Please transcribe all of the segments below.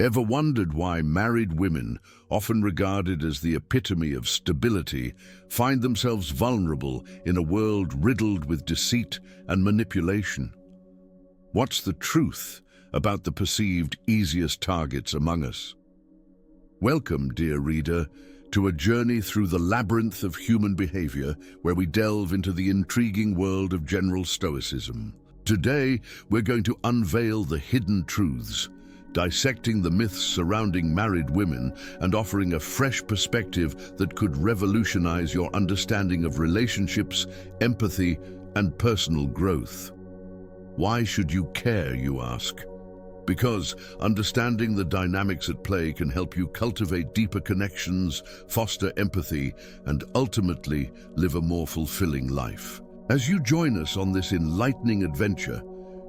Ever wondered why married women, often regarded as the epitome of stability, find themselves vulnerable in a world riddled with deceit and manipulation? What's the truth about the perceived easiest targets among us? Welcome, dear reader, to a journey through the labyrinth of human behavior where we delve into the intriguing world of general Stoicism. Today, we're going to unveil the hidden truths, dissecting the myths surrounding married women and offering a fresh perspective that could revolutionize your understanding of relationships, empathy, and personal growth. Why should you care, you ask? Because understanding the dynamics at play can help you cultivate deeper connections, foster empathy, and ultimately live a more fulfilling life. As you join us on this enlightening adventure,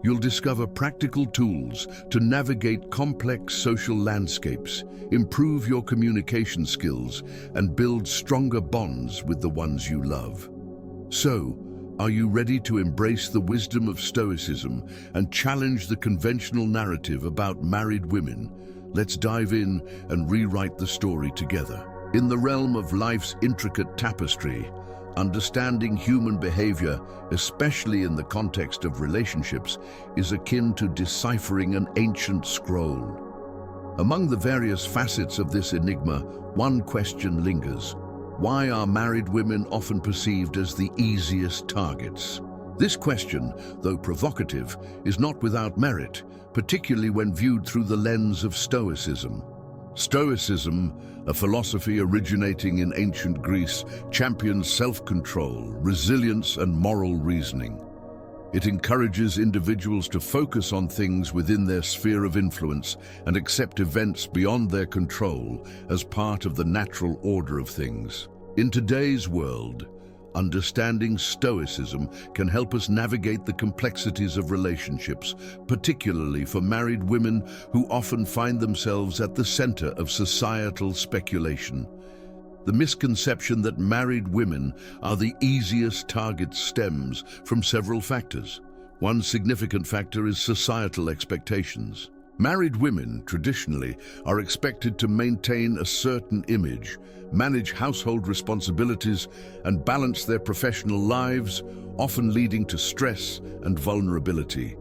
you'll discover practical tools to navigate complex social landscapes, improve your communication skills, and build stronger bonds with the ones you love. So, are you ready to embrace the wisdom of Stoicism and challenge the conventional narrative about married women? Let's dive in and rewrite the story together. In the realm of life's intricate tapestry, understanding human behavior, especially in the context of relationships, is akin to deciphering an ancient scroll. Among the various facets of this enigma, one question lingers. Why are married women often perceived as the easiest targets? This question, though provocative, is not without merit, particularly when viewed through the lens of Stoicism. Stoicism, a philosophy originating in ancient Greece, champions self-control, resilience, and moral reasoning. It encourages individuals to focus on things within their sphere of influence and accept events beyond their control as part of the natural order of things. In today's world, understanding Stoicism can help us navigate the complexities of relationships, particularly for married women who often find themselves at the center of societal speculation. The misconception that married women are the easiest targets stems from several factors. One significant factor is societal expectations. Married women, traditionally, are expected to maintain a certain image, manage household responsibilities, and balance their professional lives, often leading to stress and vulnerability.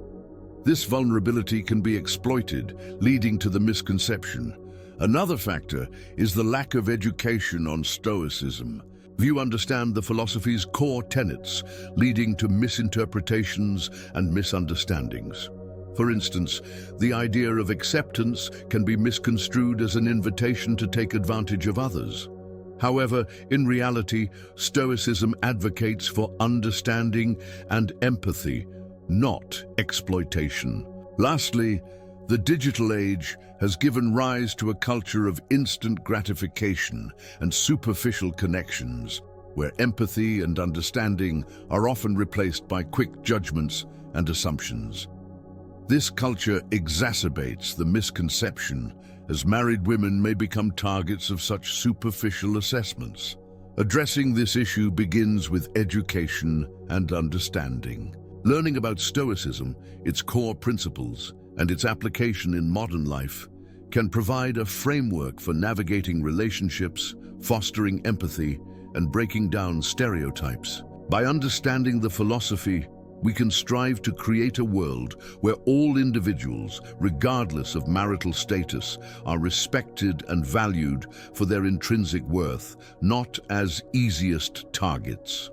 This vulnerability can be exploited, leading to the misconception. Another factor is the lack of education on Stoicism. Few understand the philosophy's core tenets, leading to misinterpretations and misunderstandings. For instance, the idea of acceptance can be misconstrued as an invitation to take advantage of others. However, in reality, Stoicism advocates for understanding and empathy, not exploitation. Lastly, the digital age has given rise to a culture of instant gratification and superficial connections, where empathy and understanding are often replaced by quick judgments and assumptions. This culture exacerbates the misconception, as married women may become targets of such superficial assessments. Addressing this issue begins with education and understanding. Learning about Stoicism, its core principles, and its application in modern life can provide a framework for navigating relationships, fostering empathy, and breaking down stereotypes. By understanding the philosophy, we can strive to create a world where all individuals, regardless of marital status, are respected and valued for their intrinsic worth, not as easiest targets.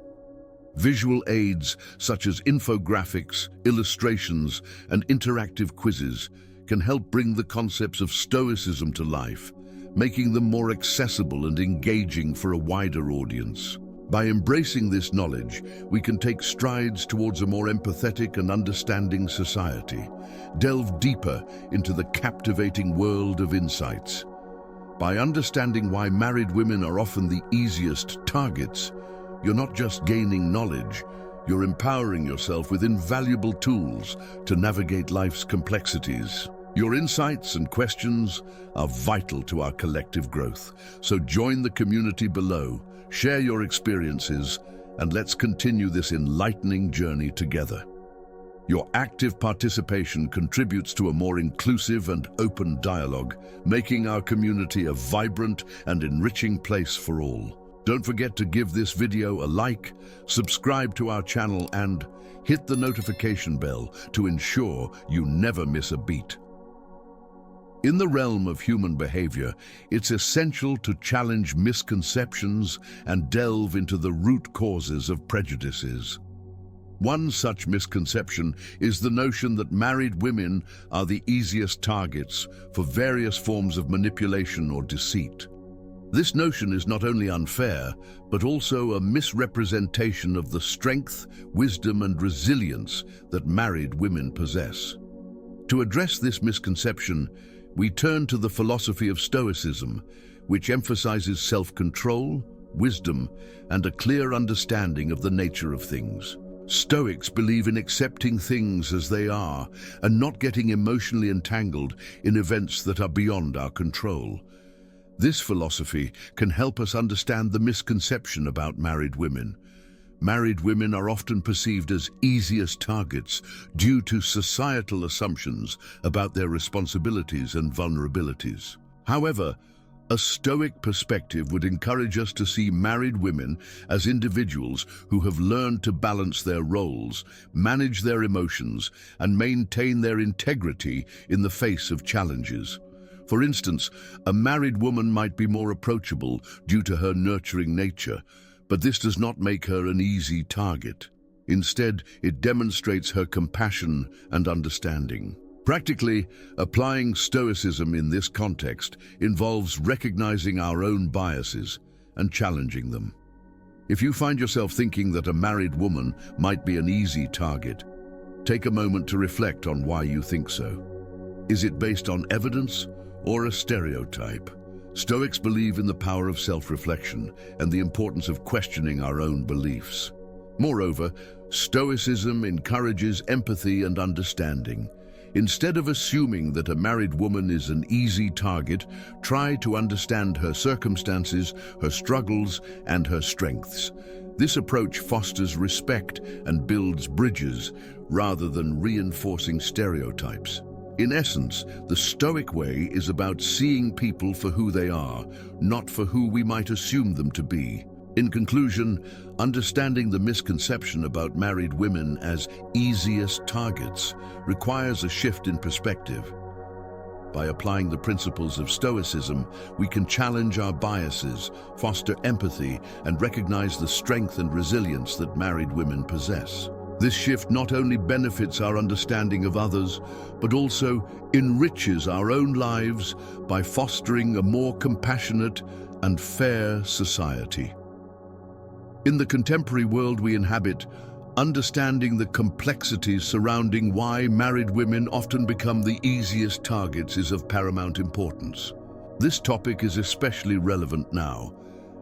Visual aids such as infographics, illustrations, and interactive quizzes can help bring the concepts of Stoicism to life, making them more accessible and engaging for a wider audience. By embracing this knowledge, we can take strides towards a more empathetic and understanding society, delve deeper into the captivating world of insights. By understanding why married women are often the easiest targets, you're not just gaining knowledge, you're empowering yourself with invaluable tools to navigate life's complexities. Your insights and questions are vital to our collective growth, so join the community below, share your experiences, and let's continue this enlightening journey together. Your active participation contributes to a more inclusive and open dialogue, making our community a vibrant and enriching place for all. Don't forget to give this video a like, subscribe to our channel, and hit the notification bell to ensure you never miss a beat. In the realm of human behavior, it's essential to challenge misconceptions and delve into the root causes of prejudices. One such misconception is the notion that married women are the easiest targets for various forms of manipulation or deceit. This notion is not only unfair, but also a misrepresentation of the strength, wisdom, and resilience that married women possess. To address this misconception, we turn to the philosophy of Stoicism, which emphasizes self-control, wisdom, and a clear understanding of the nature of things. Stoics believe in accepting things as they are and not getting emotionally entangled in events that are beyond our control. This philosophy can help us understand the misconception about married women. Married women are often perceived as easiest targets due to societal assumptions about their responsibilities and vulnerabilities. However, a Stoic perspective would encourage us to see married women as individuals who have learned to balance their roles, manage their emotions, and maintain their integrity in the face of challenges. For instance, a married woman might be more approachable due to her nurturing nature, but this does not make her an easy target. Instead, it demonstrates her compassion and understanding. Practically, applying Stoicism in this context involves recognizing our own biases and challenging them. If you find yourself thinking that a married woman might be an easy target, take a moment to reflect on why you think so. Is it based on evidence or a stereotype? Stoics believe in the power of self-reflection and the importance of questioning our own beliefs. Moreover, Stoicism encourages empathy and understanding. Instead of assuming that a married woman is an easy target, try to understand her circumstances, her struggles, and her strengths. This approach fosters respect and builds bridges rather than reinforcing stereotypes. In essence, the Stoic way is about seeing people for who they are, not for who we might assume them to be. In conclusion, understanding the misconception about married women as easiest targets requires a shift in perspective. By applying the principles of Stoicism, we can challenge our biases, foster empathy, and recognize the strength and resilience that married women possess. This shift not only benefits our understanding of others, but also enriches our own lives by fostering a more compassionate and fair society. In the contemporary world we inhabit, understanding the complexities surrounding why married women often become the easiest targets is of paramount importance. This topic is especially relevant now,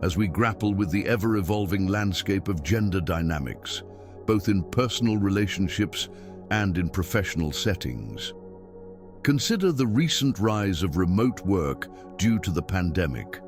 as we grapple with the ever-evolving landscape of gender dynamics, both in personal relationships and in professional settings. Consider the recent rise of remote work due to the pandemic.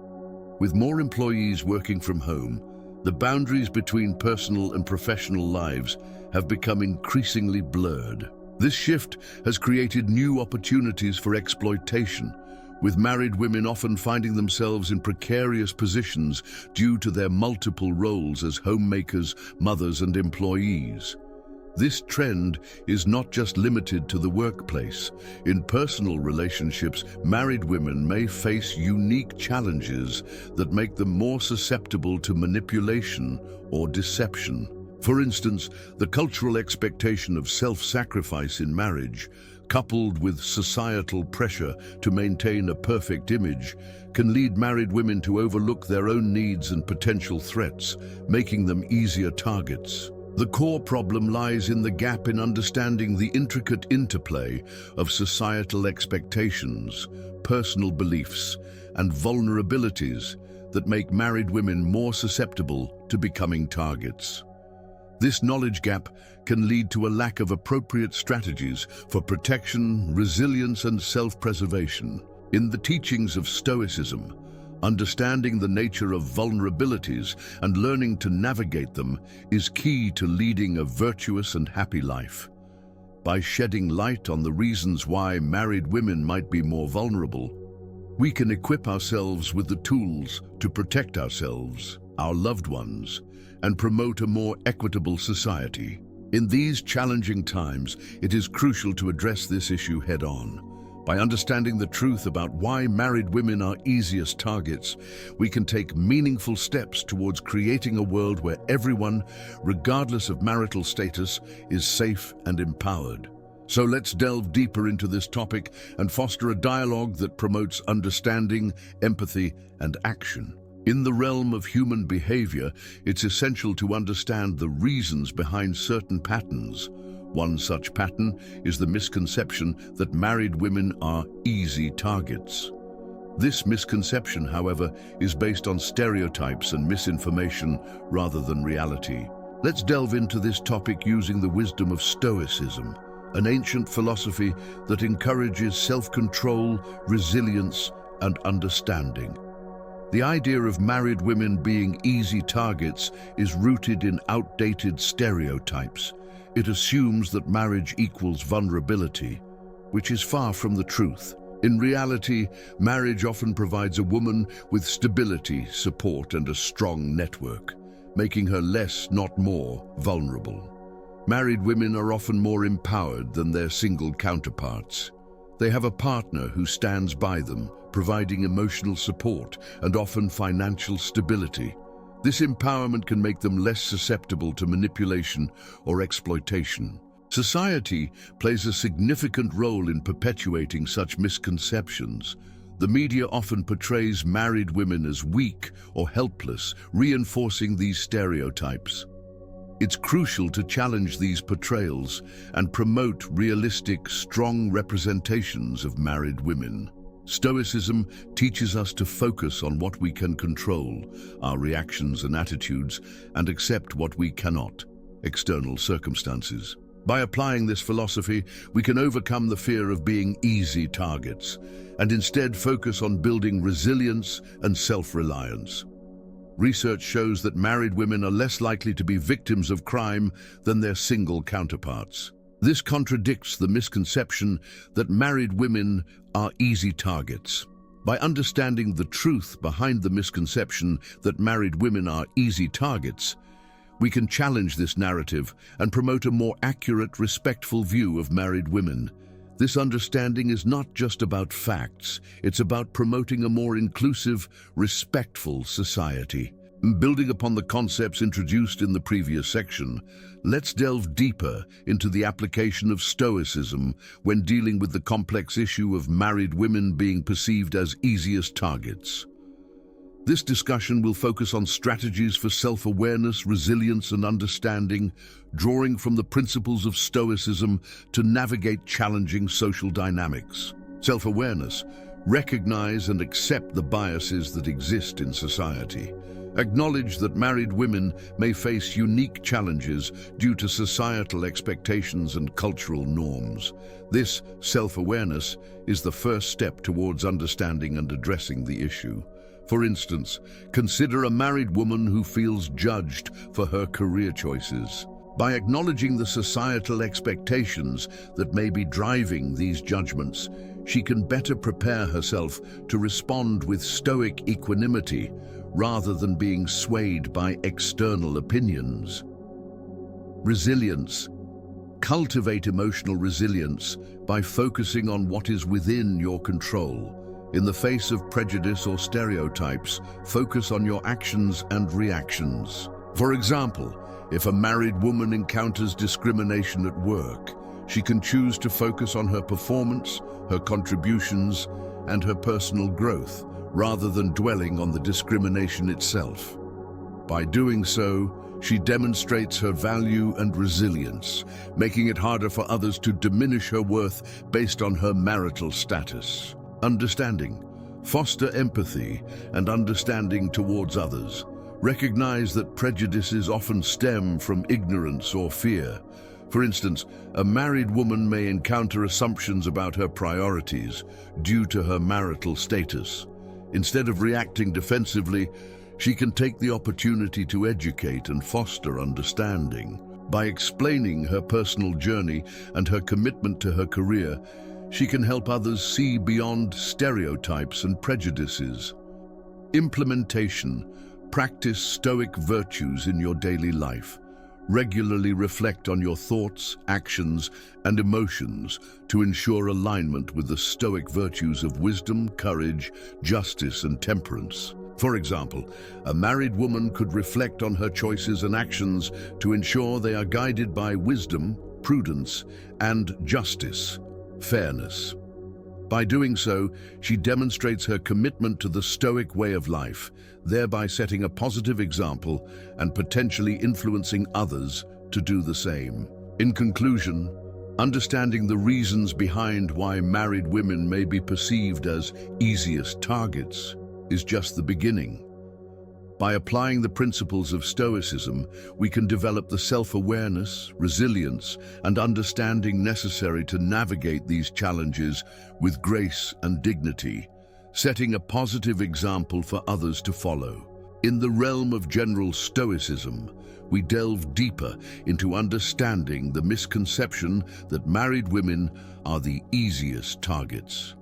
With more employees working from home, the boundaries between personal and professional lives have become increasingly blurred. This shift has created new opportunities for exploitation, with married women often finding themselves in precarious positions due to their multiple roles as homemakers, mothers, and employees. This trend is not just limited to the workplace. In personal relationships, married women may face unique challenges that make them more susceptible to manipulation or deception. For instance, the cultural expectation of self-sacrifice in marriage, coupled with societal pressure to maintain a perfect image, can lead married women to overlook their own needs and potential threats, making them easier targets. The core problem lies in the gap in understanding the intricate interplay of societal expectations, personal beliefs, and vulnerabilities that make married women more susceptible to becoming targets. This knowledge gap can lead to a lack of appropriate strategies for protection, resilience, and self-preservation. In the teachings of Stoicism, understanding the nature of vulnerabilities and learning to navigate them is key to leading a virtuous and happy life. By shedding light on the reasons why married women might be more vulnerable, we can equip ourselves with the tools to protect ourselves, our loved ones, and promote a more equitable society. In these challenging times, it is crucial to address this issue head-on. By understanding the truth about why married women are easiest targets, we can take meaningful steps towards creating a world where everyone, regardless of marital status, is safe and empowered. So let's delve deeper into this topic and foster a dialogue that promotes understanding, empathy, and action. In the realm of human behavior, it's essential to understand the reasons behind certain patterns. One such pattern is the misconception that married women are easy targets. This misconception, however, is based on stereotypes and misinformation rather than reality. Let's delve into this topic using the wisdom of Stoicism, an ancient philosophy that encourages self-control, resilience, and understanding. The idea of married women being easy targets is rooted in outdated stereotypes. It assumes that marriage equals vulnerability, which is far from the truth. In reality, marriage often provides a woman with stability, support, and a strong network, making her less, not more, vulnerable. Married women are often more empowered than their single counterparts. They have a partner who stands by them, providing emotional support and often financial stability. This empowerment can make them less susceptible to manipulation or exploitation. Society plays a significant role in perpetuating such misconceptions. The media often portrays married women as weak or helpless, reinforcing these stereotypes. It's crucial to challenge these portrayals and promote realistic, strong representations of married women. Stoicism teaches us to focus on what we can control, our reactions and attitudes, and accept what we cannot, external circumstances. By applying this philosophy, we can overcome the fear of being easy targets and instead focus on building resilience and self-reliance. Research shows that married women are less likely to be victims of crime than their single counterparts. This contradicts the misconception that married women are easy targets. By understanding the truth behind the misconception that married women are easy targets, we can challenge this narrative and promote a more accurate, respectful view of married women. This understanding is not just about facts, it's about promoting a more inclusive, respectful society. Building upon the concepts introduced in the previous section, let's delve deeper into the application of Stoicism when dealing with the complex issue of married women being perceived as easiest targets. This discussion will focus on strategies for self-awareness, resilience, and understanding, drawing from the principles of Stoicism to navigate challenging social dynamics. Self-awareness: recognize and accept the biases that exist in society. Acknowledge that married women may face unique challenges due to societal expectations and cultural norms. This self-awareness is the first step towards understanding and addressing the issue. For instance, consider a married woman who feels judged for her career choices. By acknowledging the societal expectations that may be driving these judgments, she can better prepare herself to respond with stoic equanimity rather than being swayed by external opinions. Resilience: cultivate emotional resilience by focusing on what is within your control. In the face of prejudice or stereotypes, focus on your actions and reactions. For example, if a married woman encounters discrimination at work, she can choose to focus on her performance, her contributions, and her personal growth, rather than dwelling on the discrimination itself. By doing so, she demonstrates her value and resilience, making it harder for others to diminish her worth based on her marital status. Understanding: foster empathy and understanding towards others. Recognize that prejudices often stem from ignorance or fear. For instance, a married woman may encounter assumptions about her priorities due to her marital status. Instead of reacting defensively, she can take the opportunity to educate and foster understanding. By explaining her personal journey and her commitment to her career, she can help others see beyond stereotypes and prejudices. Implementation. Practice Stoic virtues in your daily life. Regularly reflect on your thoughts, actions, and emotions to ensure alignment with the Stoic virtues of wisdom, courage, justice, and temperance. For example, a married woman could reflect on her choices and actions to ensure they are guided by wisdom, prudence, and justice, fairness. By doing so, she demonstrates her commitment to the Stoic way of life, thereby setting a positive example and potentially influencing others to do the same. In conclusion, understanding the reasons behind why married women may be perceived as easiest targets is just the beginning. By applying the principles of Stoicism, we can develop the self-awareness, resilience, and understanding necessary to navigate these challenges with grace and dignity, setting a positive example for others to follow. In the realm of general Stoicism, we delve deeper into understanding the misconception that married women are the easiest targets.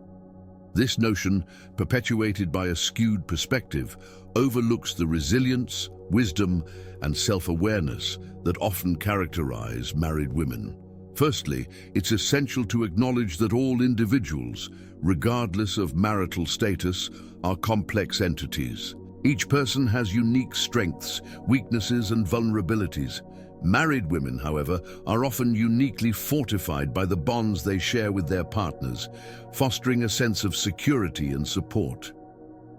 This notion, perpetuated by a skewed perspective, overlooks the resilience, wisdom, and self-awareness that often characterize married women. Firstly, it's essential to acknowledge that all individuals, regardless of marital status, are complex entities. Each person has unique strengths, weaknesses, and vulnerabilities. Married women, however, are often uniquely fortified by the bonds they share with their partners, fostering a sense of security and support.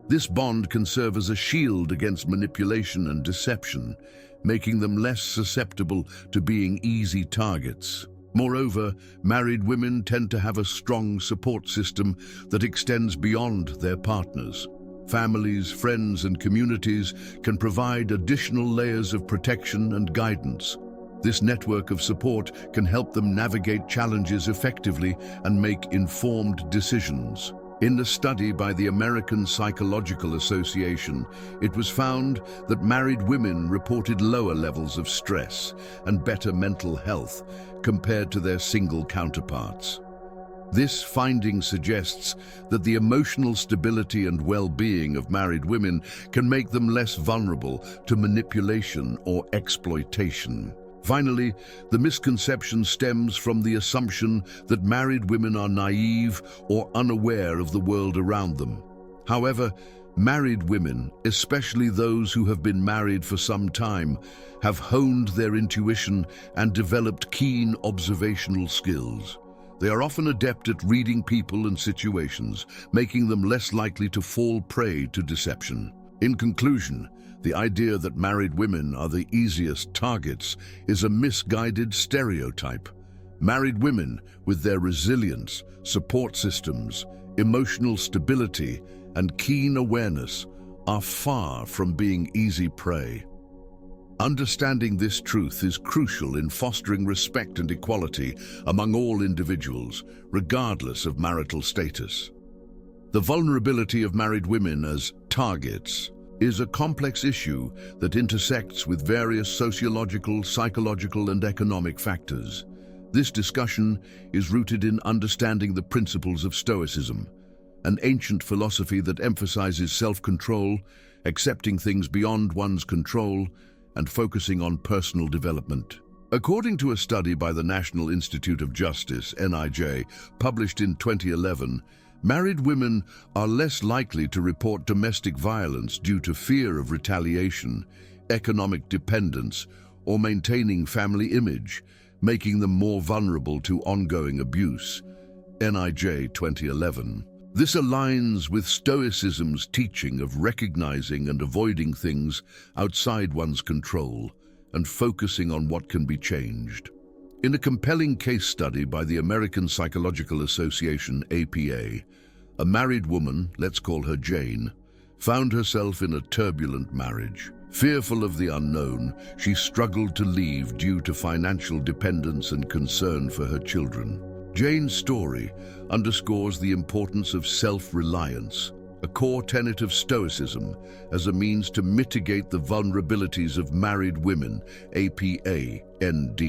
This bond can serve as a shield against manipulation and deception, making them less susceptible to being easy targets. Moreover, married women tend to have a strong support system that extends beyond their partners. Families, friends, and communities can provide additional layers of protection and guidance. This network of support can help them navigate challenges effectively and make informed decisions. In a study by the American Psychological Association, it was found that married women reported lower levels of stress and better mental health compared to their single counterparts. This finding suggests that the emotional stability and well-being of married women can make them less vulnerable to manipulation or exploitation. Finally, the misconception stems from the assumption that married women are naive or unaware of the world around them. However, married women, especially those who have been married for some time, have honed their intuition and developed keen observational skills. They are often adept at reading people and situations, making them less likely to fall prey to deception. In conclusion, the idea that married women are the easiest targets is a misguided stereotype. Married women, with their resilience, support systems, emotional stability, and keen awareness, are far from being easy prey. Understanding this truth is crucial in fostering respect and equality among all individuals, regardless of marital status. The vulnerability of married women as targets is a complex issue that intersects with various sociological, psychological, and economic factors. This discussion is rooted in understanding the principles of Stoicism, an ancient philosophy that emphasizes self-control, accepting things beyond one's control, and focusing on personal development. According to a study by the National Institute of Justice, NIJ, published in 2011, married women are less likely to report domestic violence due to fear of retaliation, economic dependence, or maintaining family image, making them more vulnerable to ongoing abuse. NIJ 2011. This aligns with Stoicism's teaching of recognizing and avoiding things outside one's control and focusing on what can be changed. In a compelling case study by the American Psychological Association, APA, a married woman, let's call her Jane, found herself in a turbulent marriage. Fearful of the unknown, she struggled to leave due to financial dependence and concern for her children. Jane's story underscores the importance of self-reliance, a core tenet of Stoicism as a means to mitigate the vulnerabilities of married women, APA-ND.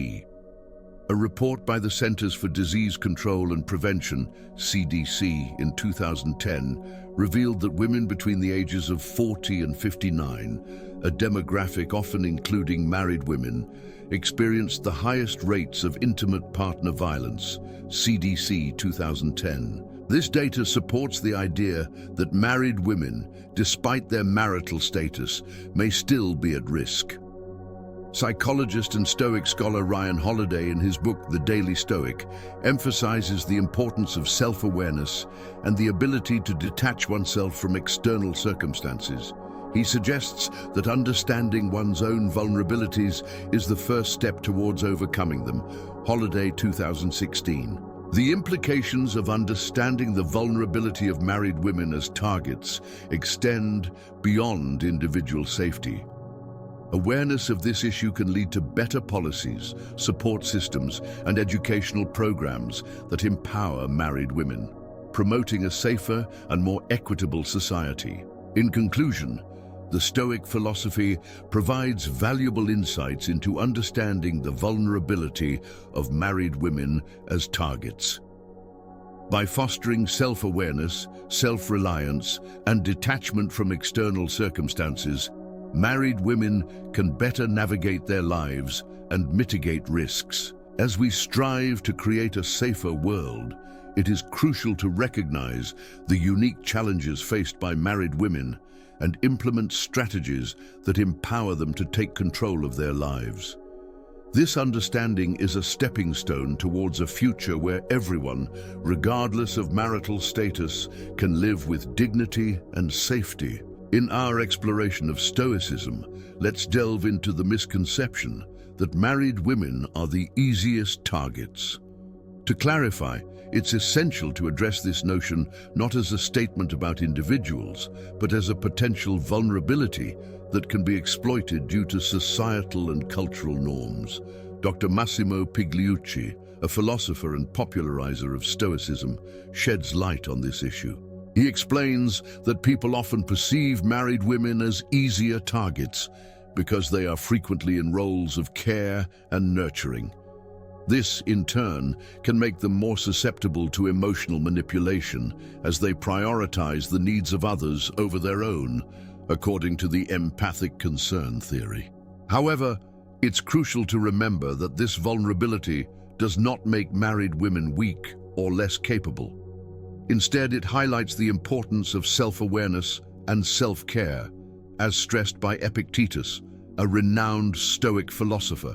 A report by the Centers for Disease Control and Prevention, CDC, in 2010 revealed that women between the ages of 40 and 59, a demographic often including married women, experienced the highest rates of intimate partner violence, CDC 2010. This data supports the idea that married women, despite their marital status, may still be at risk. Psychologist and Stoic scholar Ryan Holiday, in his book The Daily Stoic, emphasizes the importance of self-awareness and the ability to detach oneself from external circumstances. He suggests that understanding one's own vulnerabilities is the first step towards overcoming them. Holiday 2016. The implications of understanding the vulnerability of married women as targets extend beyond individual safety. Awareness of this issue can lead to better policies, support systems, and educational programs that empower married women, promoting a safer and more equitable society. In conclusion, the Stoic philosophy provides valuable insights into understanding the vulnerability of married women as targets. By fostering self-awareness, self-reliance, and detachment from external circumstances, married women can better navigate their lives and mitigate risks. As we strive to create a safer world, it is crucial to recognize the unique challenges faced by married women and implement strategies that empower them to take control of their lives. This understanding is a stepping stone towards a future where everyone, regardless of marital status, can live with dignity and safety. In our exploration of Stoicism, let's delve into the misconception that married women are the easiest targets. To clarify, it's essential to address this notion not as a statement about individuals, but as a potential vulnerability that can be exploited due to societal and cultural norms. Dr. Massimo Pigliucci, a philosopher and popularizer of Stoicism, sheds light on this issue. He explains that people often perceive married women as easier targets because they are frequently in roles of care and nurturing. This, in turn, can make them more susceptible to emotional manipulation as they prioritize the needs of others over their own, according to the empathic concern theory. However, it's crucial to remember that this vulnerability does not make married women weak or less capable. Instead, it highlights the importance of self-awareness and self-care, as stressed by Epictetus, a renowned Stoic philosopher.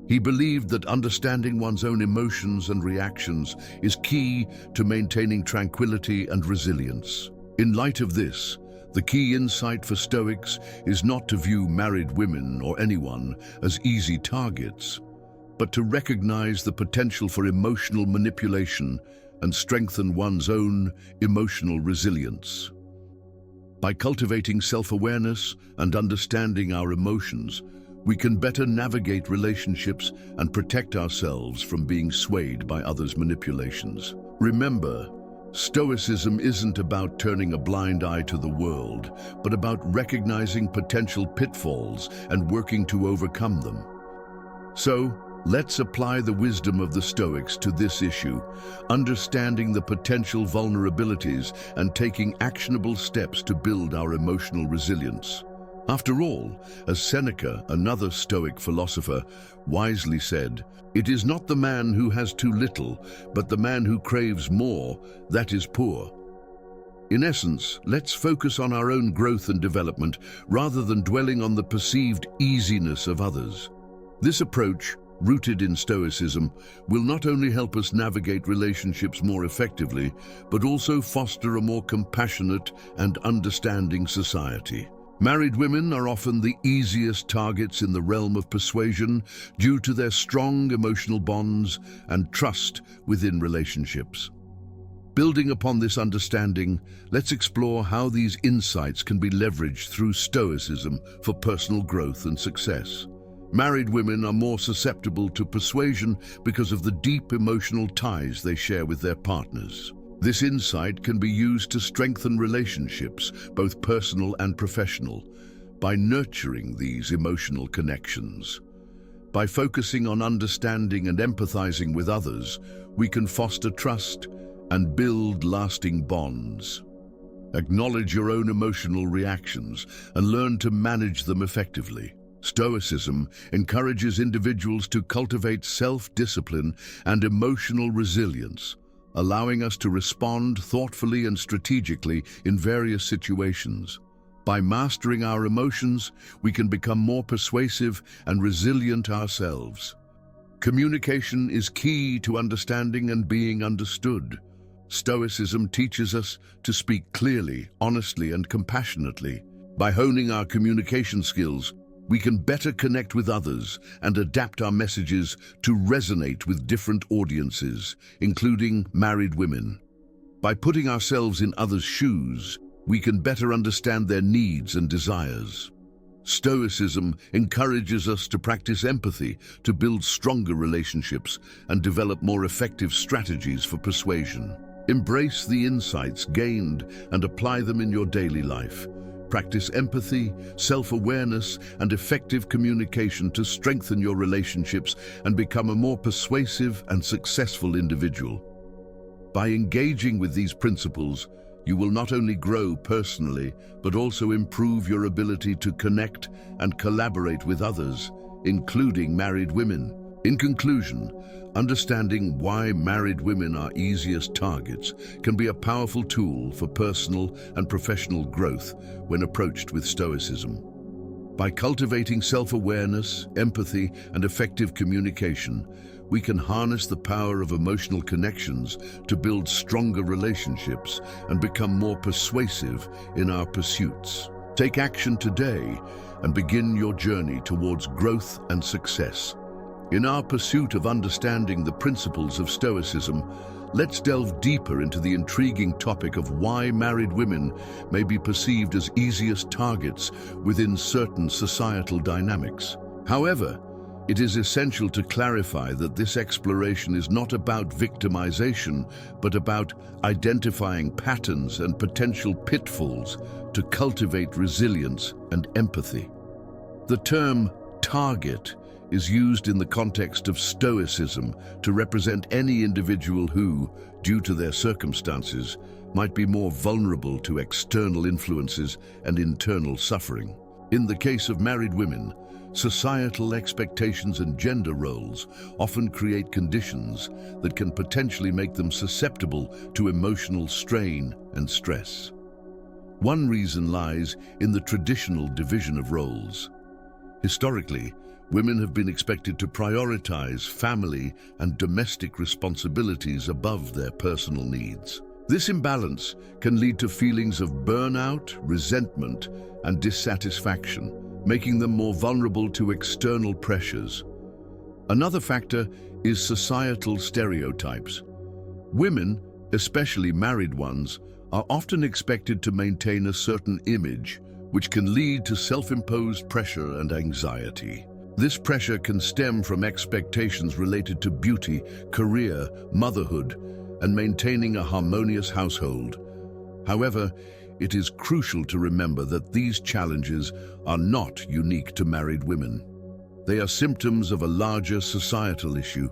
He believed that understanding one's own emotions and reactions is key to maintaining tranquility and resilience. In light of this, the key insight for Stoics is not to view married women or anyone as easy targets, but to recognize the potential for emotional manipulation and strengthen one's own emotional resilience. By cultivating self-awareness and understanding our emotions, we can better navigate relationships and protect ourselves from being swayed by others' manipulations. Remember, Stoicism isn't about turning a blind eye to the world, but about recognizing potential pitfalls and working to overcome them. So, let's apply the wisdom of the Stoics to this issue, understanding the potential vulnerabilities and taking actionable steps to build our emotional resilience. After all, as Seneca, another Stoic philosopher, wisely said, "It is not the man who has too little, but the man who craves more, that is poor." In essence, let's focus on our own growth and development rather than dwelling on the perceived easiness of others. This approach, rooted in Stoicism, will not only help us navigate relationships more effectively, but also foster a more compassionate and understanding society. Married women are often the easiest targets in the realm of persuasion due to their strong emotional bonds and trust within relationships. Building upon this understanding, let's explore how these insights can be leveraged through Stoicism for personal growth and success. Married women are more susceptible to persuasion because of the deep emotional ties they share with their partners. This insight can be used to strengthen relationships, both personal and professional, by nurturing these emotional connections. By focusing on understanding and empathizing with others, we can foster trust and build lasting bonds. Acknowledge your own emotional reactions and learn to manage them effectively. Stoicism encourages individuals to cultivate self-discipline and emotional resilience, allowing us to respond thoughtfully and strategically in various situations. By mastering our emotions, we can become more persuasive and resilient ourselves. Communication is key to understanding and being understood. Stoicism teaches us to speak clearly, honestly, and compassionately. By honing our communication skills, we can better connect with others and adapt our messages to resonate with different audiences, including married women. By putting ourselves in others' shoes, we can better understand their needs and desires. Stoicism encourages us to practice empathy, to build stronger relationships, and develop more effective strategies for persuasion. Embrace the insights gained and apply them in your daily life. Practice empathy, self-awareness, and effective communication to strengthen your relationships and become a more persuasive and successful individual. By engaging with these principles, you will not only grow personally, but also improve your ability to connect and collaborate with others, including married women. In conclusion, understanding why married women are easiest targets can be a powerful tool for personal and professional growth when approached with Stoicism. By cultivating self-awareness, empathy, and effective communication, we can harness the power of emotional connections to build stronger relationships and become more persuasive in our pursuits. Take action today and begin your journey towards growth and success. In our pursuit of understanding the principles of Stoicism, let's delve deeper into the intriguing topic of why married women may be perceived as easiest targets within certain societal dynamics. However, it is essential to clarify that this exploration is not about victimization, but about identifying patterns and potential pitfalls to cultivate resilience and empathy. The term target is used in the context of Stoicism to represent any individual who, due to their circumstances, might be more vulnerable to external influences and internal suffering. In the case of married women, societal expectations and gender roles often create conditions that can potentially make them susceptible to emotional strain and stress. One reason lies in the traditional division of roles. Historically, women have been expected to prioritize family and domestic responsibilities above their personal needs. This imbalance can lead to feelings of burnout, resentment, and dissatisfaction, making them more vulnerable to external pressures. Another factor is societal stereotypes. Women, especially married ones, are often expected to maintain a certain image, which can lead to self-imposed pressure and anxiety. This pressure can stem from expectations related to beauty, career, motherhood, and maintaining a harmonious household. However, it is crucial to remember that these challenges are not unique to married women. They are symptoms of a larger societal issue: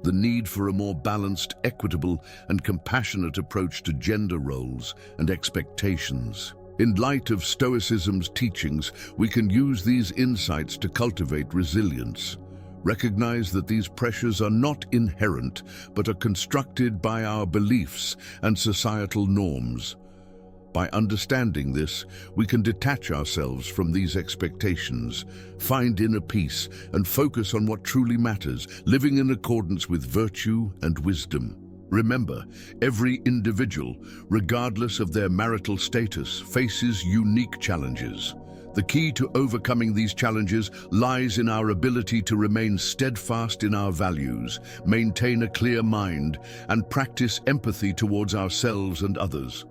the need for a more balanced, equitable, and compassionate approach to gender roles and expectations. In light of Stoicism's teachings, we can use these insights to cultivate resilience. Recognize that these pressures are not inherent, but are constructed by our beliefs and societal norms. By understanding this, we can detach ourselves from these expectations, find inner peace, and focus on what truly matters, living in accordance with virtue and wisdom. Remember, every individual, regardless of their marital status, faces unique challenges. The key to overcoming these challenges lies in our ability to remain steadfast in our values, maintain a clear mind, and practice empathy towards ourselves and others.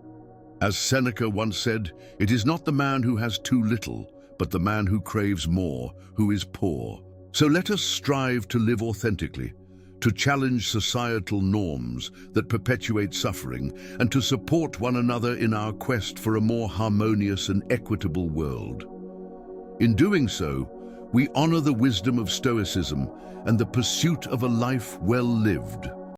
As Seneca once said, "It is not the man who has too little, but the man who craves more, who is poor." So let us strive to live authentically, to challenge societal norms that perpetuate suffering, and to support one another in our quest for a more harmonious and equitable world. In doing so, we honor the wisdom of Stoicism and the pursuit of a life well lived.